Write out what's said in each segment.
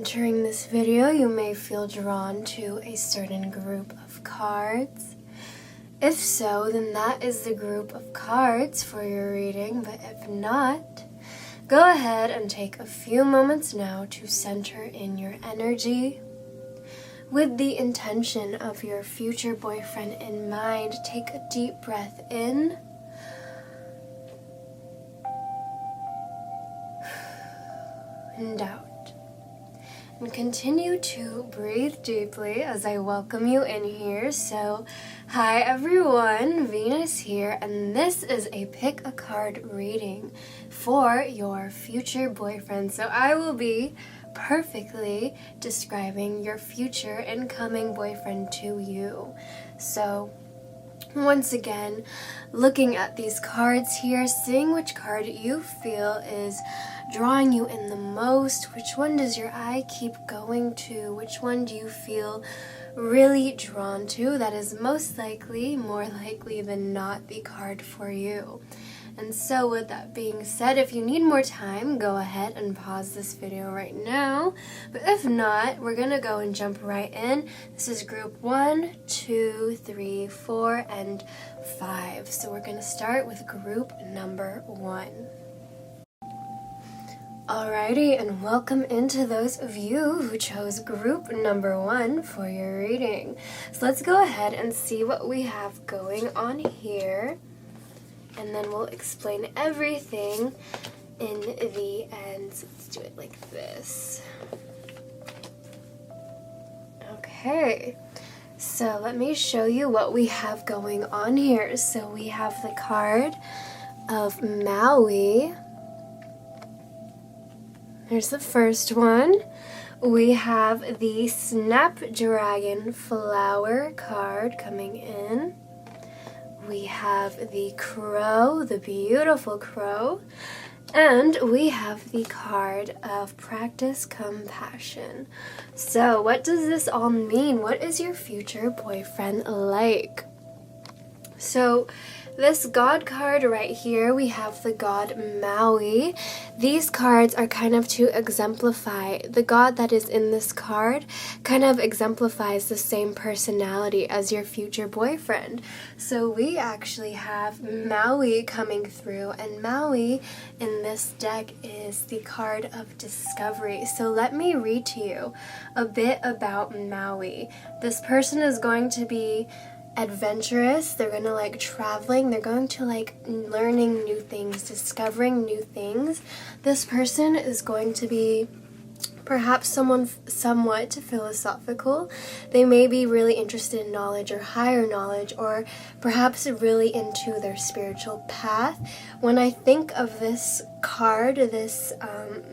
entering this video, you may feel drawn to a certain group of cards. If so, then that is the group of cards for your reading, but if not, go ahead and take a few moments now to center in your energy. With the intention of your future boyfriend in mind, take a deep breath in and out. And continue to breathe deeply as I welcome you in here. So, hi everyone, Venus here, and this is a pick a card reading for your future boyfriend. So I will be perfectly describing your future incoming boyfriend to you. So, once again, looking at these cards here, seeing which card you feel is drawing you in the most, which one does your eye keep going to, which one do you feel really drawn to, that is most likely, more likely than not, the card for you. And so with that being said, if you need more time, go ahead and pause this video right now. But if not, we're going to go and jump right in. This is group 1, 2, 3, 4, and 5. So we're going to start with group number 1. Alrighty, and welcome into those of you who chose group number 1 for your reading. So let's go ahead and see what we have going on here. And then we'll explain everything in the end. So let's do it like this. Okay, so let me show you what we have going on here. So we have the card of Maui. Here's the first one. We have the Snapdragon Flower card coming in. We have the crow, the beautiful crow, and we have the card of Practice Compassion. So what does this all mean? What is your future boyfriend like? So this God card right here, we have the God Maui. These cards are kind of to exemplify, the God that is in this card kind of exemplifies the same personality as your future boyfriend. So we actually have Maui coming through, and Maui in this deck is the card of discovery. So let me read to you a bit about Maui. This person is going to be adventurous, they're gonna like traveling, they're going to like learning new things, discovering new things. This person is going to be perhaps someone somewhat philosophical. They may be really interested in knowledge or higher knowledge, or perhaps really into their spiritual path. When I think of this card, this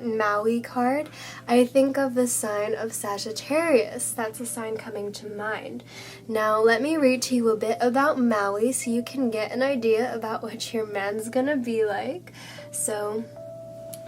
Maui card, I think of the sign of Sagittarius. That's a sign coming to mind. Now let me read to you a bit about Maui so you can get an idea about what your man's gonna be like. So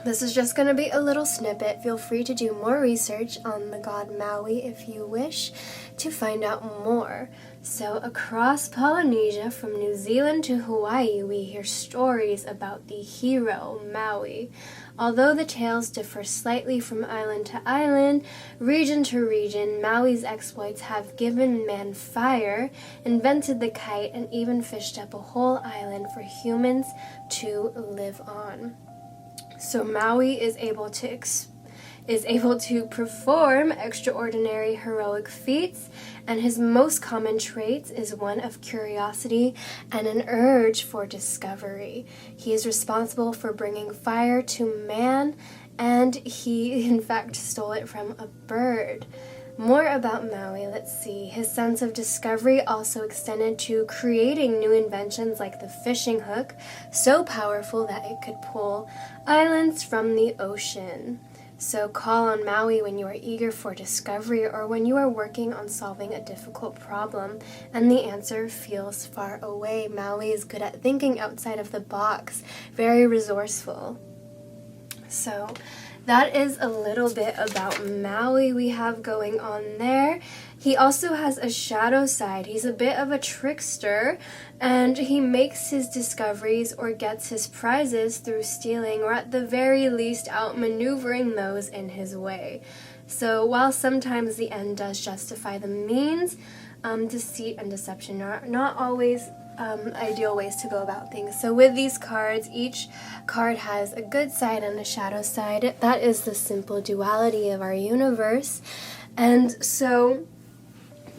this is just going to be a little snippet. Feel free to do more research on the god Maui if you wish to find out more. So across Polynesia, from New Zealand to Hawaii, we hear stories about the hero Maui. Although the tales differ slightly from island to island, region to region, Maui's exploits have given man fire, invented the kite, and even fished up a whole island for humans to live on. So Maui is able to perform extraordinary heroic feats, and his most common traits is one of curiosity and an urge for discovery. He is responsible for bringing fire to man, and he in fact stole it from a bird. More about Maui, let's see. His sense of discovery also extended to creating new inventions like the fishing hook, so powerful that it could pull islands from the ocean. So call on Maui when you are eager for discovery or when you are working on solving a difficult problem and the answer feels far away. Maui is good at thinking outside of the box, very resourceful. So that is a little bit about Maui we have going on there. He also has a shadow side. He's a bit of a trickster, and he makes his discoveries or gets his prizes through stealing, or at the very least outmaneuvering those in his way. So while sometimes the end does justify the means, deceit and deception are not always ideal ways to go about things. So with these cards, each card has a good side and a shadow side. That is the simple duality of our universe. And so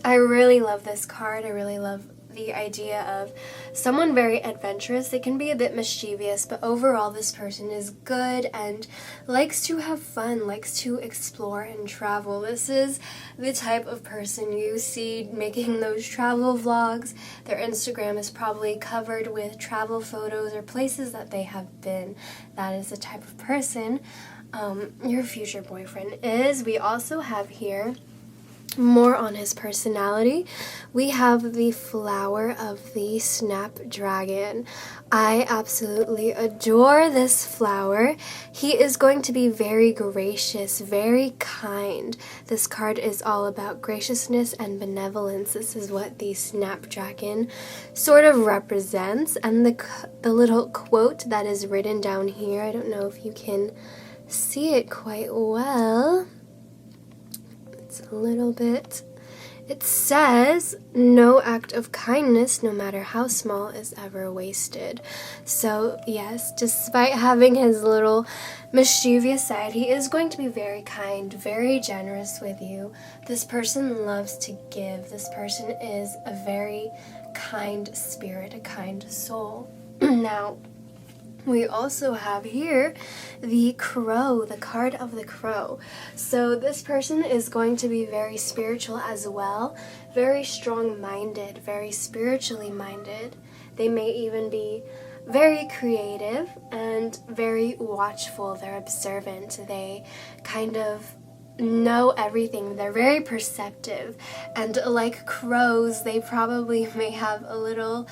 I really love this card. I really love the idea of someone very adventurous. They can be a bit mischievous, but overall this person is good and likes to have fun, likes to explore and travel. This is the type of person you see making those travel vlogs. Their Instagram is probably covered with travel photos or places that they have been. That is the type of person your future boyfriend is. We also have here more on his personality. We have the flower of the snapdragon. I absolutely adore this flower. He is going to be very gracious, very kind. This card is all about graciousness and benevolence. This is what the snapdragon sort of represents. And the little quote that is written down here, I don't know if you can see it quite well. A little bit. It says, "No act of kindness, no matter how small, is ever wasted." So yes, despite having his little mischievous side, he is going to be very kind, very generous with you. This person loves to give. This person is a very kind spirit, a kind soul. Now, we also have here the crow, the card of the crow. So this person is going to be very spiritual as well, very strong-minded, very spiritually minded. They may even be very creative and very watchful. They're observant. They kind of know everything. They're very perceptive, and like crows, they probably may have a little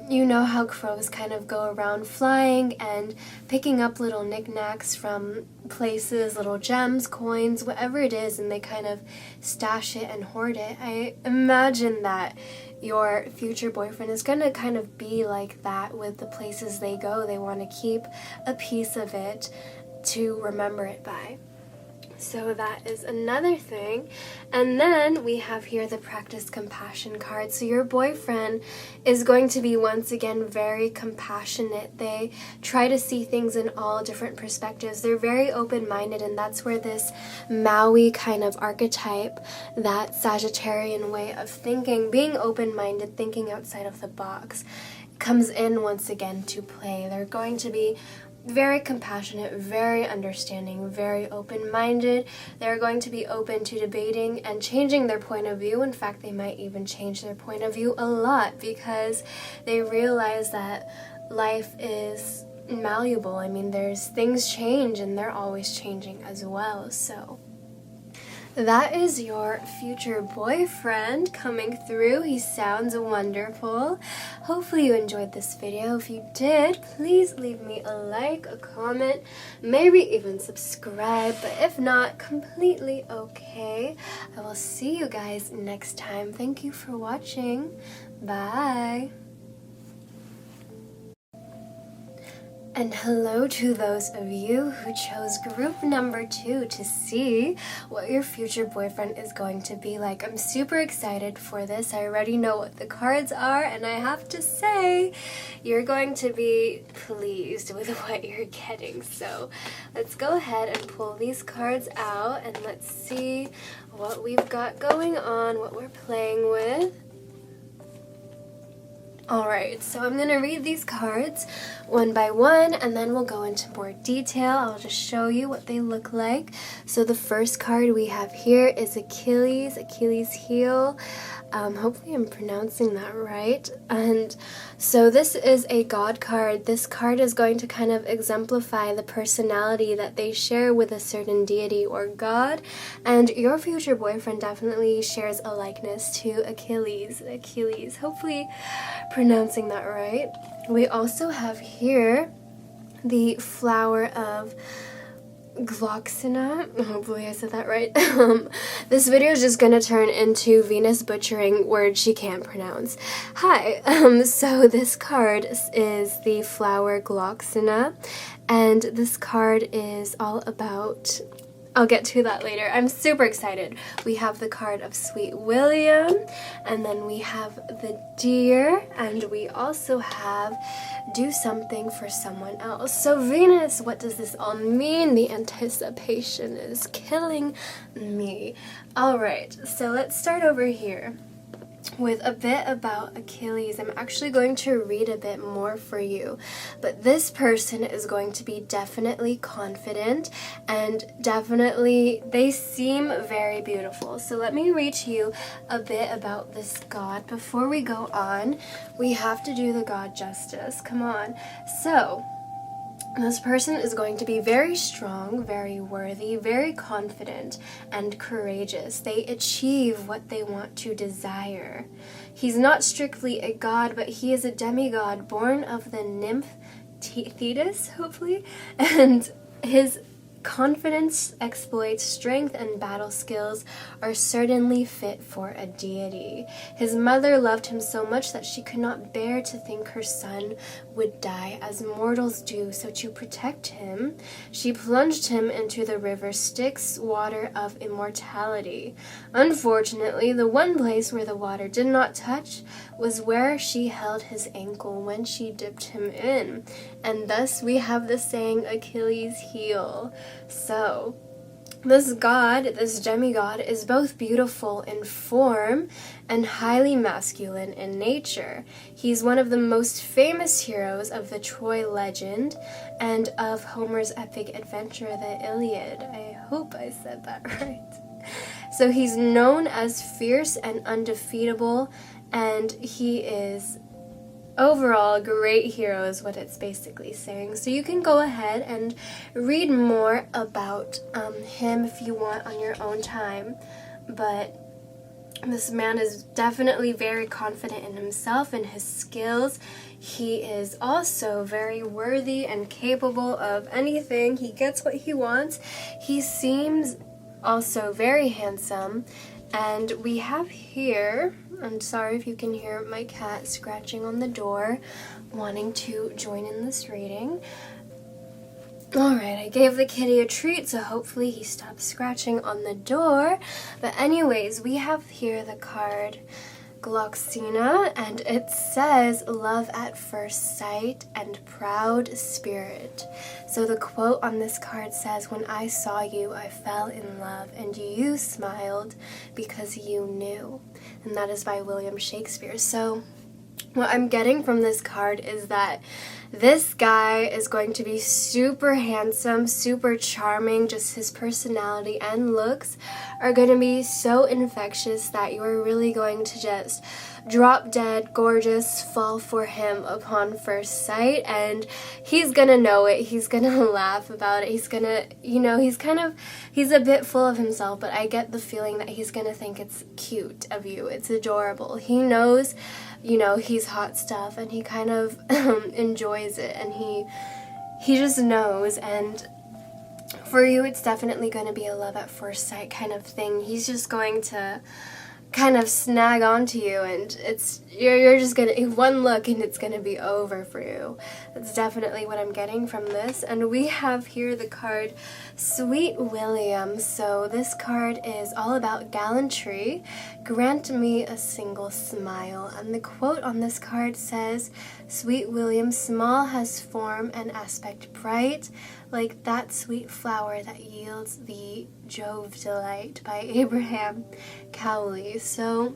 you know how crows kind of go around flying and picking up little knickknacks from places, little gems, coins, whatever it is, and they kind of stash it and hoard it. I imagine that your future boyfriend is going to kind of be like that with the places they go. They want to keep a piece of it to remember it by. So that is another thing. And then we have here the practice compassion card. So your boyfriend is going to be once again very compassionate. They try to see things in all different perspectives. They're very open-minded, and that's where this Maui kind of archetype, that Sagittarian way of thinking, being open-minded, thinking outside of the box, comes in once again to play. They're going to be very compassionate, very understanding, very open-minded. They're going to be open to debating and changing their point of view. In fact, they might even change their point of view a lot because they realize that life is malleable. I mean, things change and they're always changing as well. So that is your future boyfriend coming through. He sounds wonderful. Hopefully you enjoyed this video. If you did, please leave me a like, a comment, maybe even subscribe. But if not, completely okay. I will see you guys next time. Thank you for watching. Bye. And hello to those of you who chose group number 2 to see what your future boyfriend is going to be like. I'm super excited for this. I already know what the cards are, and I have to say, you're going to be pleased with what you're getting. So let's go ahead and pull these cards out, and let's see what we've got going on, what we're playing with. Alright, so I'm going to read these cards one by one, and then we'll go into more detail. I'll just show you what they look like. So the first card we have here is Achilles heel. Hopefully I'm pronouncing that right. And so this is a God card. This card is going to kind of exemplify the personality that they share with a certain deity or God. And your future boyfriend definitely shares a likeness to Achilles. Hopefully pronouncing that right. We also have here the flower of Gloxina. Hopefully I said that right. This video is just gonna turn into Venus butchering words she can't pronounce. Hi. So this card is the flower Gloxina, and this card is all about I'll get to that later. I'm super excited. We have the card of Sweet William, and then we have the deer, and we also have do something for someone else. So Venus, what does this all mean? The anticipation is killing me. All right, so let's start over here with a bit about Achilles. I'm actually going to read a bit more for you, but this person is going to be definitely confident, and definitely they seem very beautiful. So let me read to you a bit about this god. Before we go on, we have to do the god justice. Come on. So this person is going to be very strong, very worthy, very confident, and courageous. They achieve what they want to desire. He's not strictly a god, but he is a demigod born of the nymph Thetis, hopefully, and his confidence, exploits, strength, and battle skills are certainly fit for a deity. His mother loved him so much that she could not bear to think her son would die as mortals do, so to protect him, she plunged him into the river Styx, water of immortality. Unfortunately, the one place where the water did not touch was where she held his ankle when she dipped him in, and thus we have the saying Achilles' heel. So, this god, this demigod, is both beautiful in form and highly masculine in nature. He's one of the most famous heroes of the Troy legend and of Homer's epic adventure, the Iliad. I hope I said that right. So he's known as fierce and undefeatable, and he is overall, great hero is what it's basically saying. So you can go ahead and read more about him if you want on your own time. But this man is definitely very confident in himself and his skills. He is also very worthy and capable of anything. He gets what he wants. He seems also very handsome. And we have here, I'm sorry if you can hear my cat scratching on the door, wanting to join in this reading. Alright, I gave the kitty a treat, so hopefully he stops scratching on the door. But anyways, we have here the card Gloxina, and it says love at first sight and proud spirit. So the quote on this card says, when I saw you, I fell in love, and you smiled because you knew. And that is by William Shakespeare. So what I'm getting from this card is that this guy is going to be super handsome, super charming. Just his personality and looks are going to be so infectious that you are really going to just drop dead gorgeous, fall for him upon first sight, and he's gonna know it. He's gonna laugh about it. He's gonna, he's a bit full of himself, but I get the feeling that he's gonna think it's cute of you. It's adorable. He knows, he's hot stuff, and he kind of enjoys it, and he just knows. And for you, it's definitely going to be a love at first sight kind of thing. He's just going to kind of snag onto you, and you're just gonna, one look and it's gonna be over for you. That's definitely what I'm getting from this. And we have here the card Sweet William. So this card is all about gallantry. Grant me a single smile. And the quote on this card says, Sweet William, small has form and aspect bright, like that sweet flower that yields the Jove delight, by Abraham Cowley. So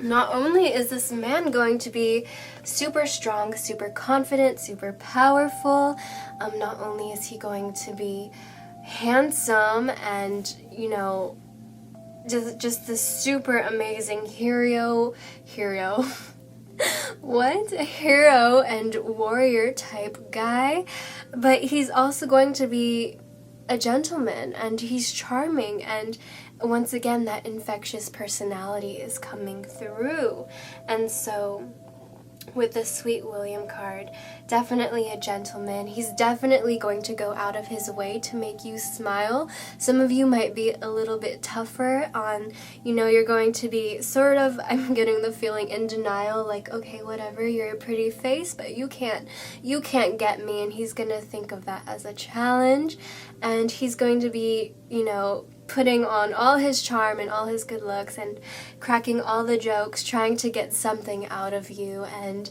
not only is this man going to be super strong, super confident, super powerful, not only is he going to be handsome and, just this super amazing hero what? A hero and warrior type guy, but he's also going to be a gentleman, and he's charming, and once again that infectious personality is coming through. And so with the Sweet William card. Definitely a gentleman. He's definitely going to go out of his way to make you smile. Some of you might be a little bit tougher on, you're going to be sort of, I'm getting the feeling, in denial, like, okay, whatever, you're a pretty face, but you can't get me, and he's going to think of that as a challenge, and he's going to be, putting on all his charm and all his good looks and cracking all the jokes, trying to get something out of you. And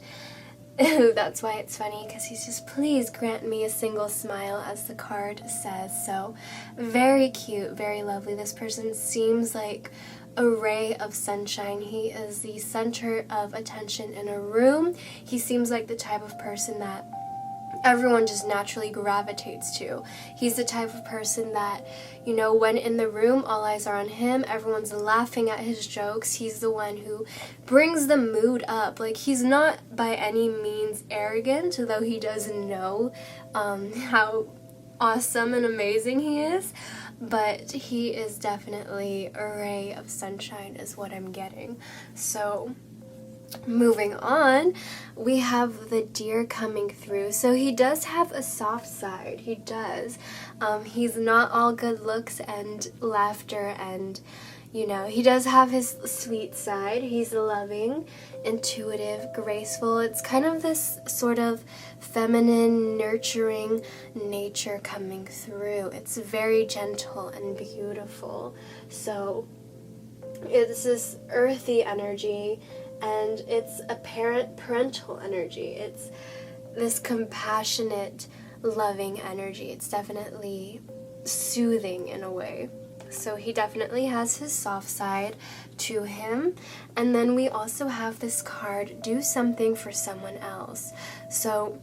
that's why it's funny, because he's just, please grant me a single smile, as the card says. So very cute, very lovely. This person seems like a ray of sunshine. He is the center of attention in a room. He seems like the type of person that everyone just naturally gravitates to. He's the type of person that, when in the room, all eyes are on him, everyone's laughing at his jokes. He's the one who brings the mood up. Like, he's not by any means arrogant, though he does know how awesome and amazing he is, but he is definitely a ray of sunshine is what I'm getting. So moving on, we have the Deer coming through. So he does have a soft side. He does. He's not all good looks and laughter, and he does have his sweet side. He's loving, intuitive, graceful. It's kind of this sort of feminine, nurturing nature coming through. It's very gentle and beautiful. So it's this earthy energy, and it's a parental energy. It's this compassionate, loving energy. It's definitely soothing in a way. So he definitely has his soft side to him. And then we also have this card, do something for someone else. So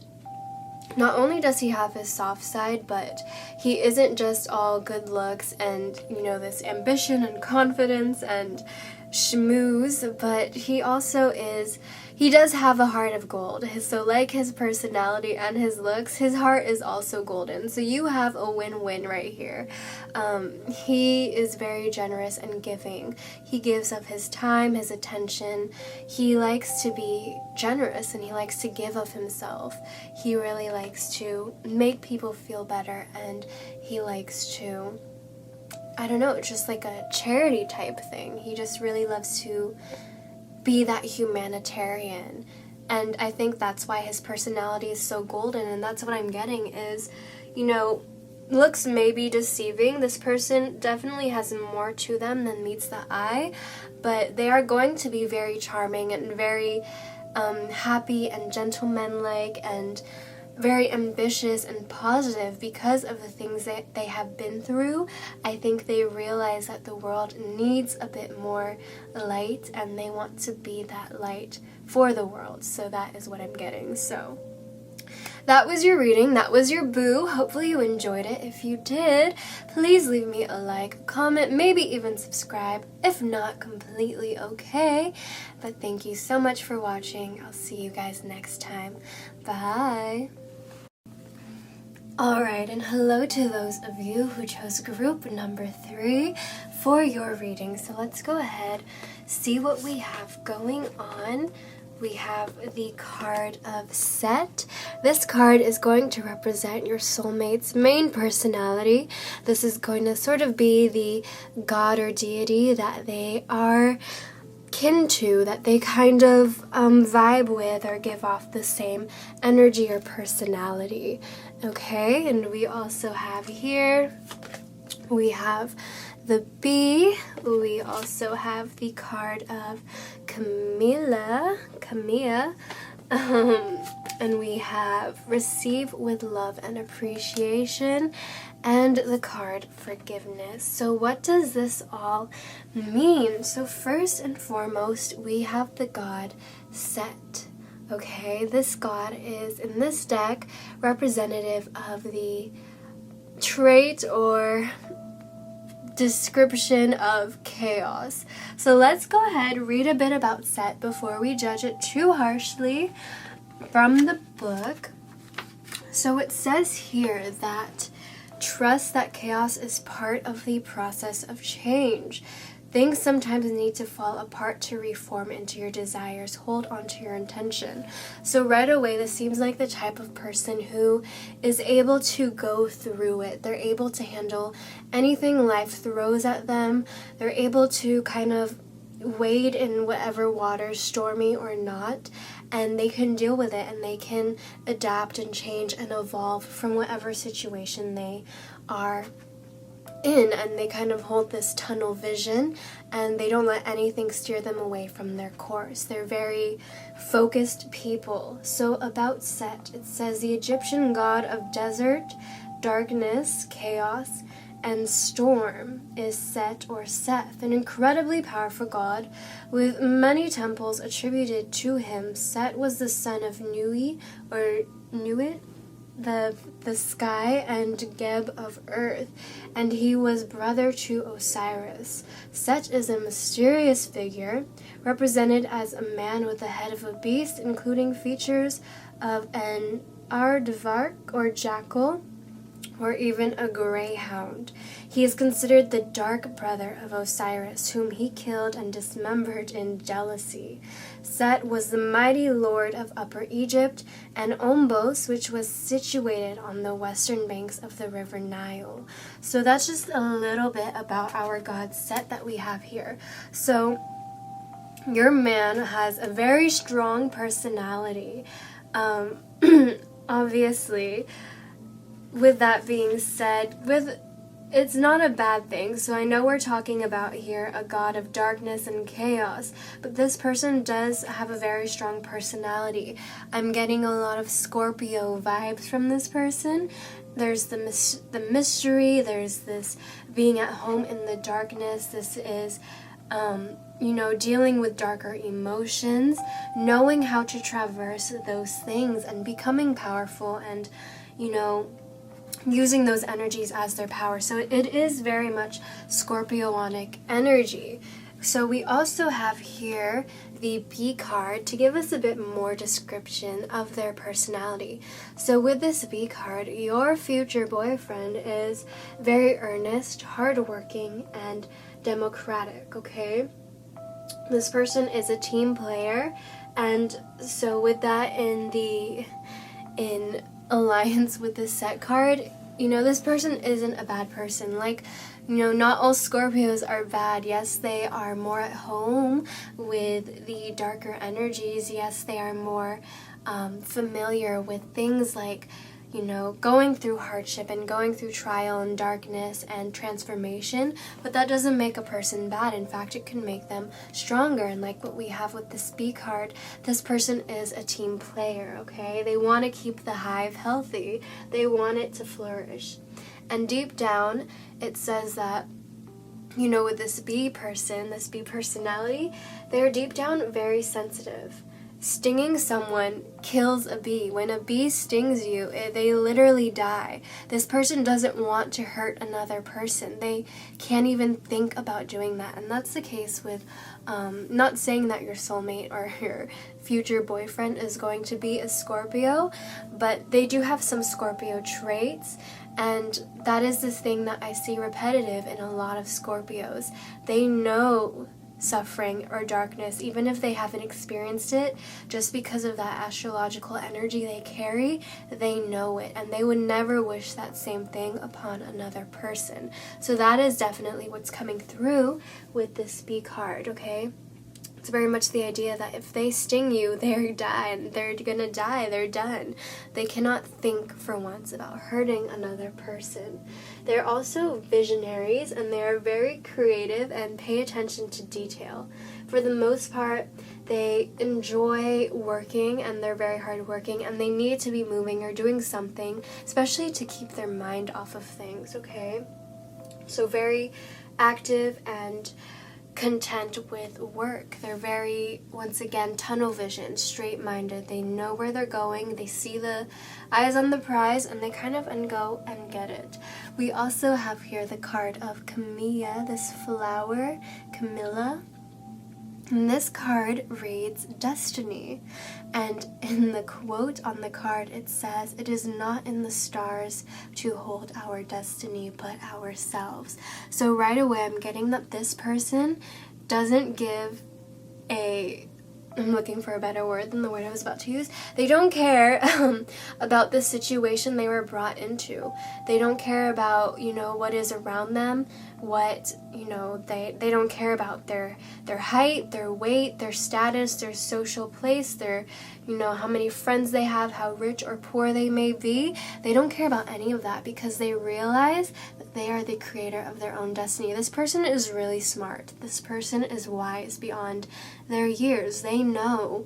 not only does he have his soft side, but he isn't just all good looks and, this ambition and confidence and schmooze, but he does have a heart of gold. So like his personality and his looks, his heart is also golden. So you have a win-win right here. He is very generous and giving. He gives of his time, his attention. He likes to be generous, and he likes to give of himself. He really likes to make people feel better, and he likes to, it's just like a charity type thing. He just really loves to be that humanitarian. And I think that's why his personality is so golden, and that's what I'm getting is, looks may be deceiving. This person definitely has more to them than meets the eye, but they are going to be very charming and very happy and gentlemanlike and very ambitious and positive because of the things that they have been through. I think they realize that the world needs a bit more light, and they want to be that light for the world. So that is what I'm getting. So that was your reading. That was your boo. Hopefully you enjoyed it. If you did, please leave me a like, comment, maybe even subscribe. If not, completely okay. But thank you so much for watching. I'll see you guys next time. Bye. Alright, and hello to those of you who chose group number 3 for your reading. So let's go ahead, see what we have going on. We have the card of Set. This card is going to represent your soulmate's main personality. This is going to sort of be the god or deity that they are kin to, that they kind of vibe with or give off the same energy or personality. Okay, and we also have here, we have the bee. We also have the card of Camilla, and we have Receive with Love and Appreciation, and the card Forgiveness. So what does this all mean? So first and foremost, we have the god Set. Okay, this god is, in this deck, representative of the trait or description of chaos. So let's go ahead, read a bit about Set before we judge it too harshly from the book. So it says here that trust that chaos is part of the process of change. things sometimes need to fall apart to reform into your desires. Hold on to your intention. So right away, this seems like the type of person who is able to go through it. They're able to handle anything life throws at them. They're able to kind of wade in whatever waters, stormy or not, and they can deal with it, and they can adapt and change and evolve from whatever situation they are in. And they kind of hold this tunnel vision, and they don't let anything steer them away from their course. They're very focused people. So about Set, it says the Egyptian god of desert, darkness, chaos, and storm is Set or Seth, an incredibly powerful god with many temples attributed to him. Set was the son of Nui or Nuit, the sky, and Geb of earth, and he was brother to Osiris. Set is a mysterious figure, represented as a man with the head of a beast, including features of an aardvark or jackal, or even a greyhound. He is considered the dark brother of Osiris, whom he killed and dismembered in jealousy. Set was the mighty lord of Upper Egypt and Ombos, which was situated on the western banks of the river Nile. So that's just a little bit about our god Set that we have here. So your man has a very strong personality. Obviously, with that being said, it's not a bad thing. So I know we're talking about here a god of darkness and chaos, but this person does have a very strong personality. I'm getting a lot of Scorpio vibes from this person. There's the mystery, there's this being at home in the darkness. This is dealing with darker emotions, knowing how to traverse those things and becoming powerful, and using those energies as their power. So it is very much Scorpionic energy. So we also have here the B card to give us a bit more description of their personality. So with this B card, your future boyfriend is very earnest, hardworking, and democratic, okay? This person is a team player, and so with that in alliance with the Set card, this person isn't a bad person. Not all Scorpios are bad. Yes, they are more at home with the darker energies. Yes, they are more familiar with things like, going through hardship and going through trial and darkness and transformation, but that doesn't make a person bad. In fact, it can make them stronger. And like what we have with this B card, this person is a team player, okay? They want to keep the hive healthy. They want it to flourish. And deep down, it says that, with this B person, this B personality, they're deep down very sensitive. Stinging someone kills a bee. When a bee stings you, they literally die. This person doesn't want to hurt another person. They can't even think about doing that. And that's the case with, not saying that your soulmate or your future boyfriend is going to be a Scorpio, but they do have some Scorpio traits. And that is this thing that I see repetitive in a lot of Scorpios. They know suffering or darkness, even if they haven't experienced it, just because of that astrological energy they carry, they know it, and they would never wish that same thing upon another person. So that is definitely what's coming through with this B card, okay? It's very much the idea that if they sting you, they're done. They're gonna die. They're done. They cannot think for once about hurting another person. They're also visionaries, and they are very creative and pay attention to detail. For the most part, they enjoy working, and they're very hardworking, and they need to be moving or doing something, especially to keep their mind off of things, okay? So very active and content with work. They're very, once again, tunnel vision, straight-minded. They know where they're going. They see the eyes on the prize, and they kind of go and get it. We also have here the card of Camilla, this flower, Camilla. And this card reads Destiny. And in the quote on the card, it says, "It is not in the stars to hold our destiny, but ourselves." So right away, I'm getting that this person doesn't give I'm looking for a better word than the word I was about to use. They don't care about the situation they were brought into. They don't care about, what is around them, they don't care about their height, their weight, their status, their social place, their, how many friends they have, how rich or poor they may be. They don't care about any of that because they realize that they are the creator of their own destiny. This person is really smart. This person is wise beyond their years. They know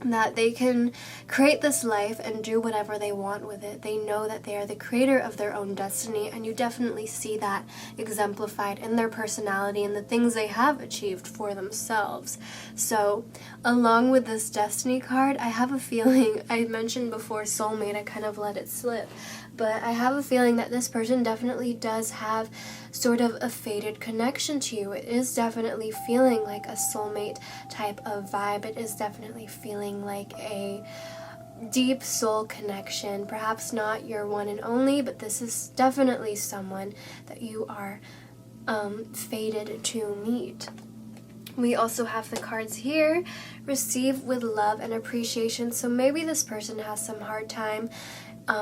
that they can create this life and do whatever they want with it. They know that they are the creator of their own destiny, and you definitely see that exemplified in their personality and the things they have achieved for themselves. So, along with this destiny card, I have a feeling, I mentioned before soulmate, I kind of let it slip, but I have a feeling that this person definitely does have sort of a fated connection to you. It is definitely feeling like a soulmate type of vibe. It is definitely feeling like a deep soul connection. Perhaps not your one and only, but this is definitely someone that you are fated to meet. We also have the cards here, receive with love and appreciation. So maybe this person has some hard time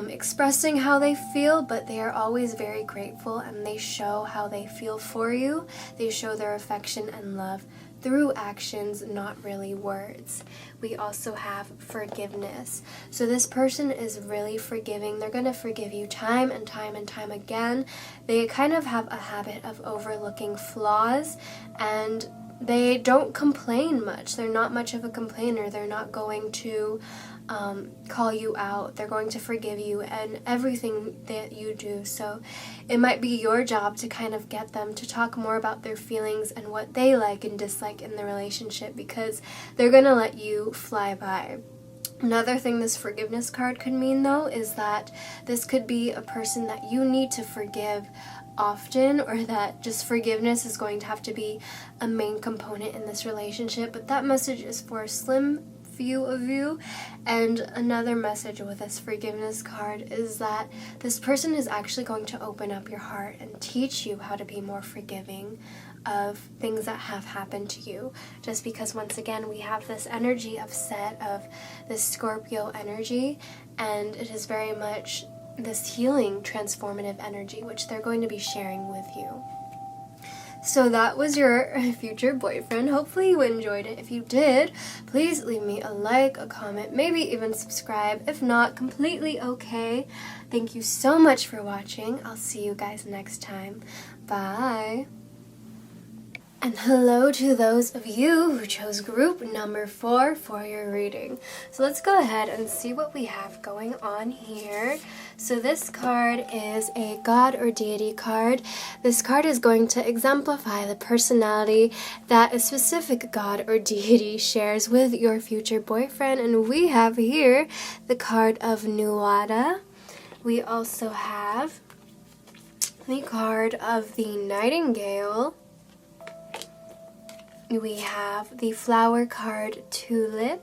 expressing how they feel, but they are always very grateful, and they show how they feel for you. They show their affection and love through actions, not really words. We also have forgiveness. So this person is really forgiving. They're going to forgive you time and time and time again. They kind of have a habit of overlooking flaws, and they don't complain much. They're not much of a complainer. They're not going to call you out. They're going to forgive you and everything that you do. So it might be your job to kind of get them to talk more about their feelings and what they like and dislike in the relationship, because they're going to let you fly by. Another thing this forgiveness card could mean, though, is that this could be a person that you need to forgive often, or that just forgiveness is going to have to be a main component in this relationship. But that message is for a slim few of you. And another message with this forgiveness card is that this person is actually going to open up your heart and teach you how to be more forgiving of things that have happened to you. Just because, once again, we have this energy of this Scorpio energy, and it is very much this healing, transformative energy, which they're going to be sharing with you. So that was your future boyfriend. Hopefully you enjoyed it. If you did, please leave me a like, a comment, maybe even subscribe. If not, completely okay. Thank you so much for watching. I'll see you guys next time. Bye. And hello to those of you who chose group number 4 for your reading. So let's go ahead and see what we have going on here. So this card is a god or deity card. This card is going to exemplify the personality that a specific god or deity shares with your future boyfriend. And we have here the card of Nuada. We also have the card of the Nightingale. We have the flower card Tulip,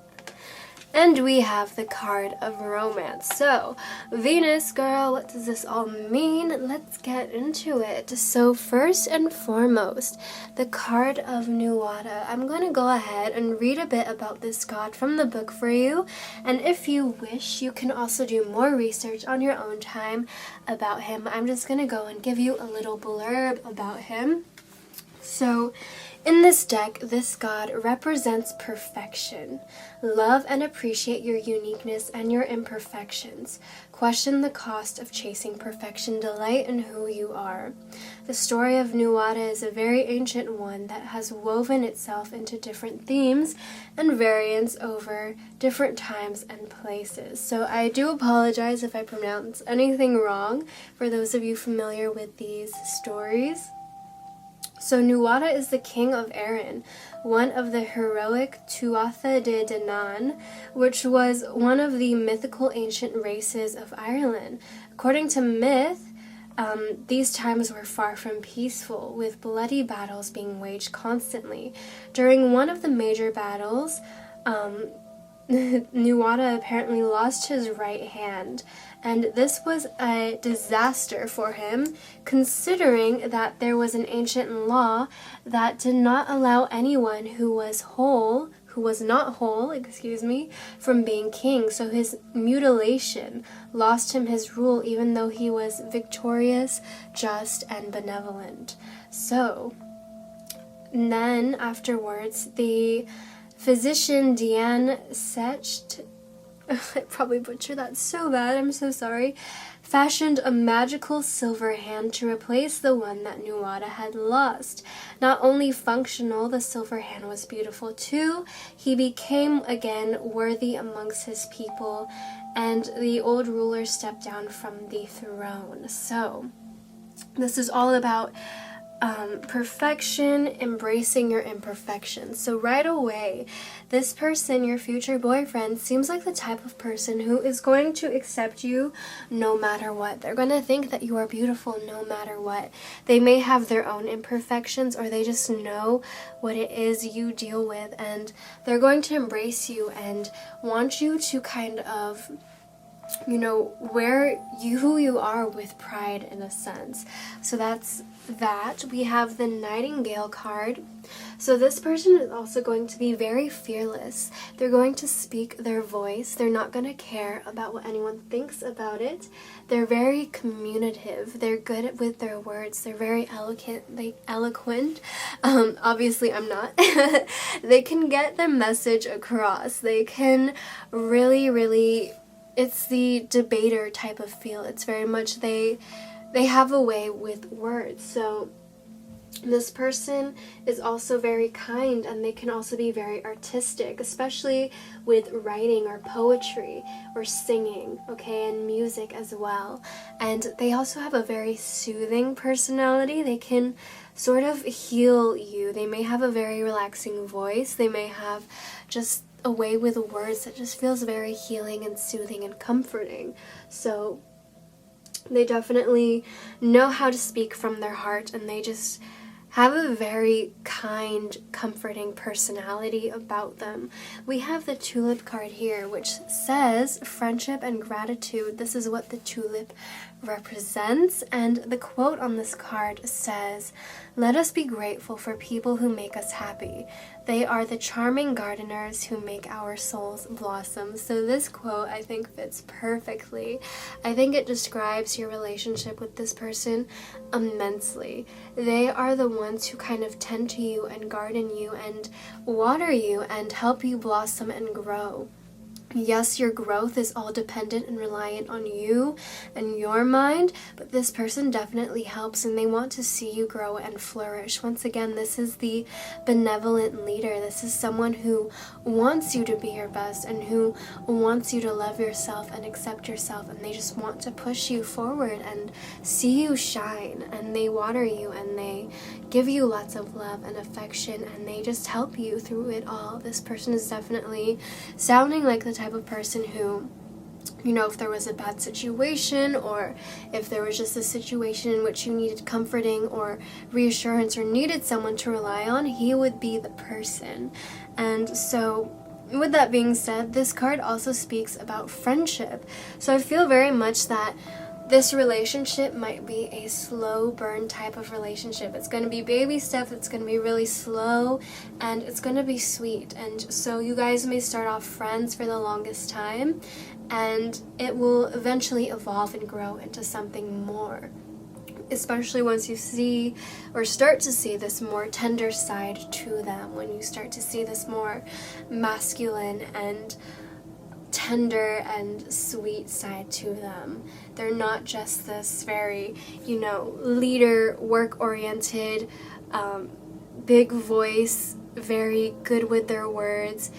and we have the card of Romance. So, Venus, girl, what does this all mean? Let's get into it. So, first and foremost, the card of Nuada. I'm going to go ahead and read a bit about this god from the book for you, and if you wish, you can also do more research on your own time about him. I'm just going to go and give you a little blurb about him. So, in this deck, this god represents perfection. Love and appreciate your uniqueness and your imperfections. Question the cost of chasing perfection. Delight in who you are. The story of Nuada is a very ancient one that has woven itself into different themes and variants over different times and places. So I do apologize if I pronounce anything wrong for those of you familiar with these stories. So Nuada is the king of Erin, one of the heroic Tuatha De Danann, which was one of the mythical ancient races of Ireland. According to myth, these times were far from peaceful, with bloody battles being waged constantly. During one of the major battles, Nuwata apparently lost his right hand, and this was a disaster for him, considering that there was an ancient law that did not allow anyone who was not whole, from being king. So his mutilation lost him his rule, even though he was victorious, just, and benevolent. So, and then afterwards, the physician Diane Secht, I probably butchered that so bad, I'm so sorry, fashioned a magical silver hand to replace the one that Nuwata had lost. Not only functional, the silver hand was beautiful too. He became again worthy amongst his people, and the old ruler stepped down from the throne. So, this is all about perfection, embracing your imperfections. So right away, this person, your future boyfriend, seems like the type of person who is going to accept you no matter what. They're going to think that you are beautiful no matter what. They may have their own imperfections, or they just know what it is you deal with, and they're going to embrace you and want you to kind of, wear who you are with pride, in a sense. So that's that. We have the Nightingale card. So this person is also going to be very fearless. They're going to speak their voice. They're not going to care about what anyone thinks about it. They're very communicative. They're good with their words. They're very eloquent. Obviously, I'm not. They can get their message across. They can really, it's the debater type of feel. It's very much they have a way with words. So this person is also very kind, and they can also be very artistic, especially with writing or poetry or singing, okay, and music as well. And they also have a very soothing personality. They can sort of heal you. They may have a very relaxing voice. They may have just a way with words that just feels very healing and soothing and comforting. So they definitely know how to speak from their heart, and they just have a very kind, comforting personality about them. We have the Tulip card here, which says friendship and gratitude. This is what the tulip represents, and the quote on this card says, "Let us be grateful for people who make us happy. They are the charming gardeners who make our souls blossom." So this quote, I think, fits perfectly. I think it describes your relationship with this person immensely. They are the ones who kind of tend to you and garden you and water you and help you blossom and grow. Yes, your growth is all dependent and reliant on you and your mind, but this person definitely helps, and they want to see you grow and flourish. Once again, this is the benevolent leader. This is someone who wants you to be your best and who wants you to love yourself and accept yourself, and they just want to push you forward and see you shine, and they water you and they give you lots of love and affection, and they just help you through it all. This person is definitely sounding like the type of person who, if there was a bad situation, or if there was just a situation in which you needed comforting or reassurance or needed someone to rely on, he would be the person. And so with that being said, this card also speaks about friendship. So I feel very much that this relationship might be a slow burn type of relationship. It's going to be baby steps, it's going to be really slow, and it's going to be sweet. And so you guys may start off friends for the longest time, and it will eventually evolve and grow into something more. Especially once you see or start to see this more tender side to them, when you start to see this more masculine and tender and sweet side to them. They're not just this very, leader, work-oriented, big voice, very good with their words,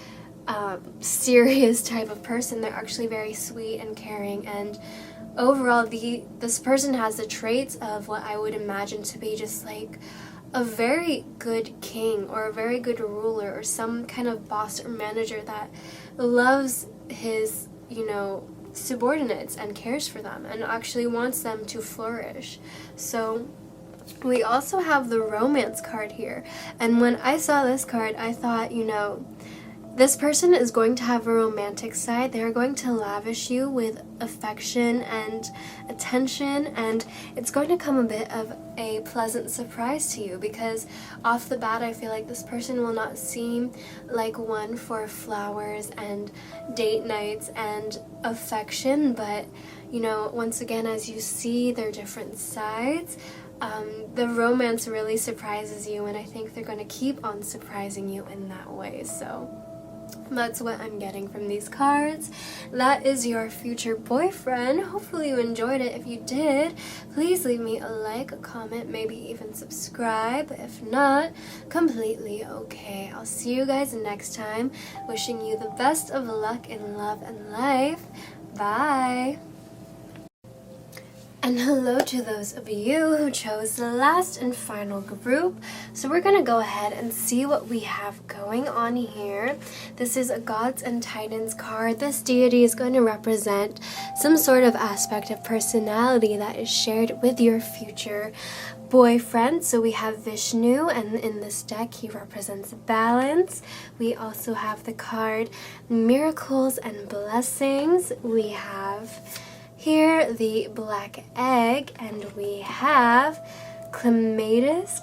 serious type of person. They're actually very sweet and caring, and overall this person has the traits of what I would imagine to be just like a very good king or a very good ruler or some kind of boss or manager that loves his, subordinates and cares for them and actually wants them to flourish. So we also have the romance card here. And when I saw this card, I thought, you know, this person is going to have a romantic side. They're going to lavish you with affection and attention, and it's going to come a bit of a pleasant surprise to you, because off the bat I feel like this person will not seem like one for flowers and date nights and affection, but you know, once again, as you see their different sides, the romance really surprises you, and I think they're going to keep on surprising you in that way. So that's what I'm getting from these cards. That is your future boyfriend. Hopefully you enjoyed it. If you did, please leave me a like, a comment, maybe even subscribe. If not, completely okay. I'll see you guys next time. Wishing you the best of luck in love and life. Bye. And hello to those of you who chose the last and final group. So we're going to go ahead and see what we have going on here. This is a Gods and Titans card. This deity is going to represent some sort of aspect of personality that is shared with your future boyfriend. So we have Vishnu, and in this deck he represents balance. We also have the card Miracles and Blessings. We have here the black egg, and we have clematis,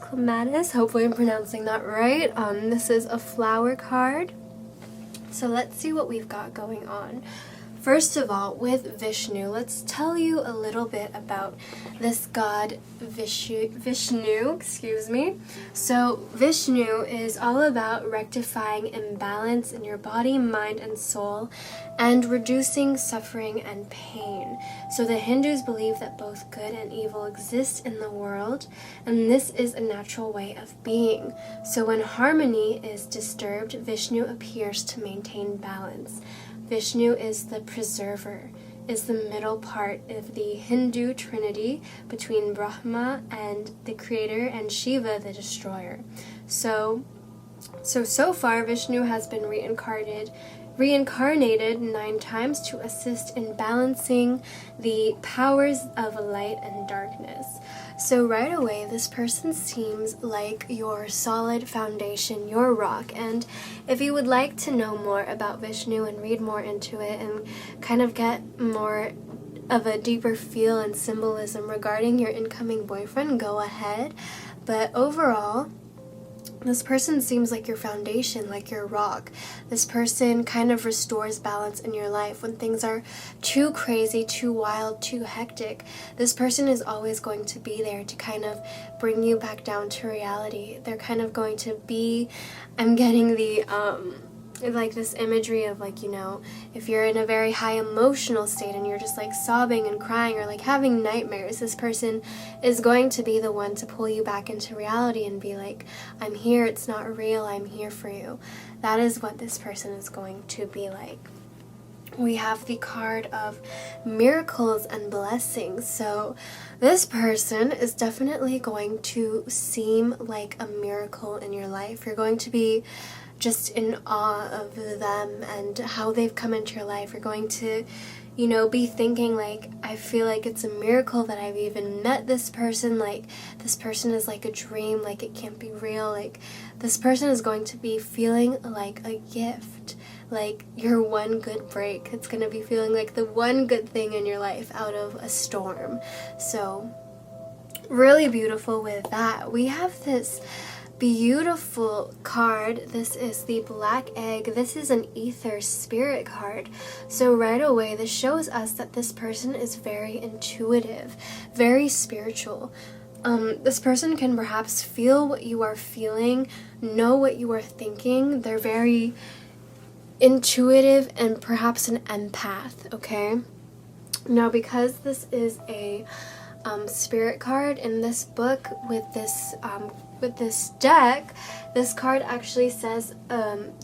hopefully I'm pronouncing that right. This is a flower card. So let's see what we've got going on. First of all, with Vishnu, let's tell you a little bit about this god Vishnu, excuse me. So Vishnu is all about rectifying imbalance in your body, mind, and soul, and reducing suffering and pain. So the Hindus believe that both good and evil exist in the world, and this is a natural way of being. So when harmony is disturbed, Vishnu appears to maintain balance. Vishnu is the preserver, is the middle part of the Hindu trinity between Brahma and the creator and Shiva the destroyer. So far Vishnu has been reincarnated 9 times to assist in balancing the powers of light and darkness. So right away, this person seems like your solid foundation, your rock. And if you would like to know more about Vishnu and read more into it and kind of get more of a deeper feel and symbolism regarding your incoming boyfriend, go ahead. But overall, this person seems like your foundation, like your rock. This person kind of restores balance in your life when things are too crazy, too wild, too hectic. This person is always going to be there to kind of bring you back down to reality. They're kind of going to be, I'm getting the, like this imagery of, like, you know, if you're in a very high emotional state and you're just like sobbing and crying or like having nightmares, this person is going to be the one to pull you back into reality and be like, I'm here, it's not real, I'm here for you. That is what this person is going to be like. We have the card of Miracles and Blessings. So this person is definitely going to seem like a miracle in your life. You're going to be just in awe of them and how they've come into your life. You're going to, you know, be thinking like, I feel like it's a miracle that I've even met this person. Like, this person is like a dream, like it can't be real. Like, this person is going to be feeling like a gift, like your one good break. It's going to be feeling like the one good thing in your life out of a storm. So really beautiful with that. We have this beautiful card. This is the black egg. This is an ether spirit card. So right away, this shows us that this person is very intuitive, very spiritual. This person can perhaps feel what you are feeling, know what you are thinking. They're very intuitive and perhaps an empath, okay? Now, because this is a spirit card in this book with this deck, this card actually says,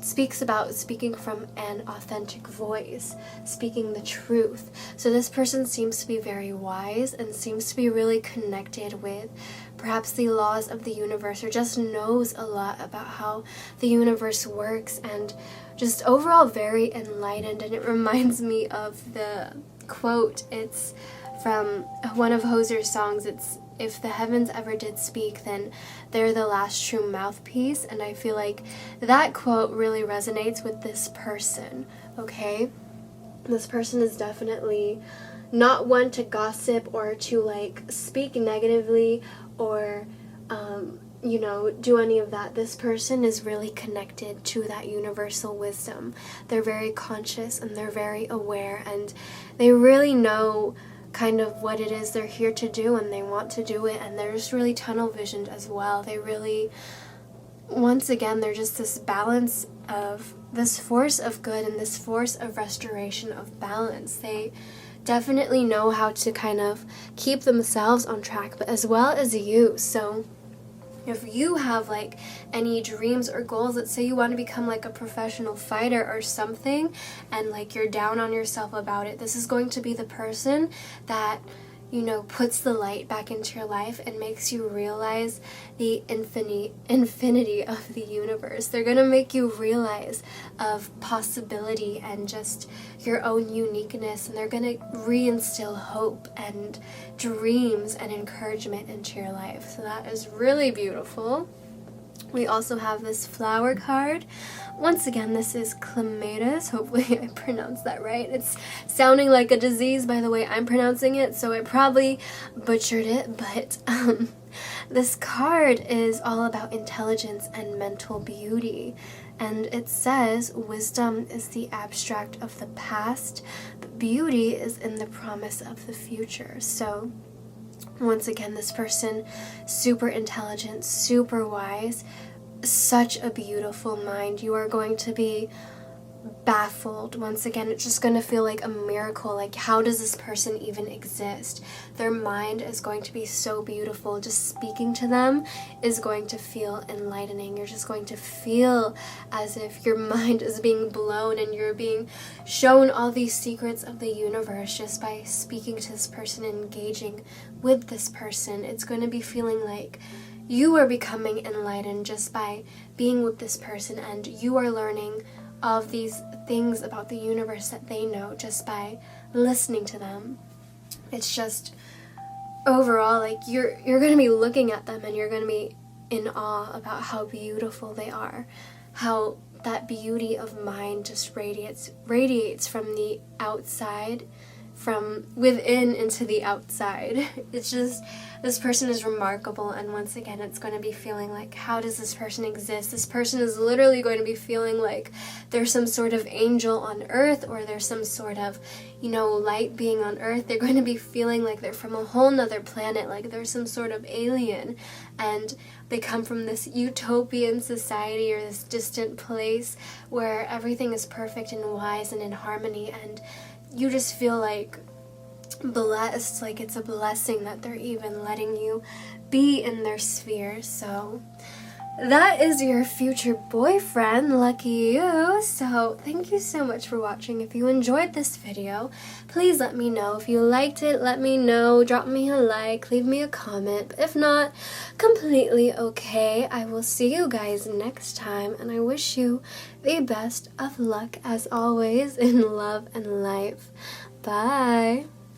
speaks about speaking from an authentic voice, speaking the truth. So this person seems to be very wise and seems to be really connected with perhaps the laws of the universe, or just knows a lot about how the universe works, and just overall very enlightened. And it reminds me of the quote. It's from one of Hoser's songs. It's, "If the heavens ever did speak, then they're the last true mouthpiece." And I feel like that quote really resonates with this person, okay? This person is definitely not one to gossip or to like speak negatively or do any of that. This person is really connected to that universal wisdom. They're very conscious and they're very aware, and they really know kind of what it is they're here to do, and they want to do it, and they're just really tunnel visioned as well. They really, once again, they're just this balance of this force of good and this force of restoration of balance. They definitely know how to kind of keep themselves on track, but as well as you. So if you have like any dreams or goals, let's say you want to become like a professional fighter or something, and like you're down on yourself about it, this is going to be the person that, puts the light back into your life and makes you realize the infinity of the universe. They're going to make you realize of possibility and just your own uniqueness, and they're going to reinstill hope and dreams and encouragement into your life. So that is really beautiful. We also have this flower card. Once again, this is clematis. Hopefully I pronounced that right. It's sounding like a disease by the way I'm pronouncing it, so I probably butchered it, but this card is all about intelligence and mental beauty. And it says, "Wisdom is the abstract of the past, but beauty is in the promise of the future." So once again, this person, super intelligent, super wise, such a beautiful mind. You are going to be baffled. Once again, it's just going to feel like a miracle. Like, how does this person even exist? Their mind is going to be so beautiful. Just speaking to them is going to feel enlightening. You're just going to feel as if your mind is being blown and you're being shown all these secrets of the universe just by speaking to this person and engaging with this person. It's going to be feeling like you are becoming enlightened just by being with this person, and you are learning all of these things about the universe that they know just by listening to them. It's just overall like you're going to be looking at them and you're going to be in awe about how beautiful they are, how that beauty of mind just radiates from the outside, from within into the outside. It's just, this person is remarkable, and once again, it's going to be feeling like, how does this person exist? This person is literally going to be feeling like there's some sort of angel on earth, or there's some sort of, light being on earth. They're going to be feeling like they're from a whole nother planet, like there's some sort of alien, and they come from this utopian society or this distant place where everything is perfect and wise and in harmony, and you just feel like blessed, like it's a blessing that they're even letting you be in their sphere. So that is your future boyfriend, lucky you. So thank you so much for watching. If you enjoyed this video, please let me know. If you liked it, let me know. Drop me a like, leave me a comment. But if not, completely okay. I will see you guys next time, and I wish you the best of luck as always in love and life. Bye.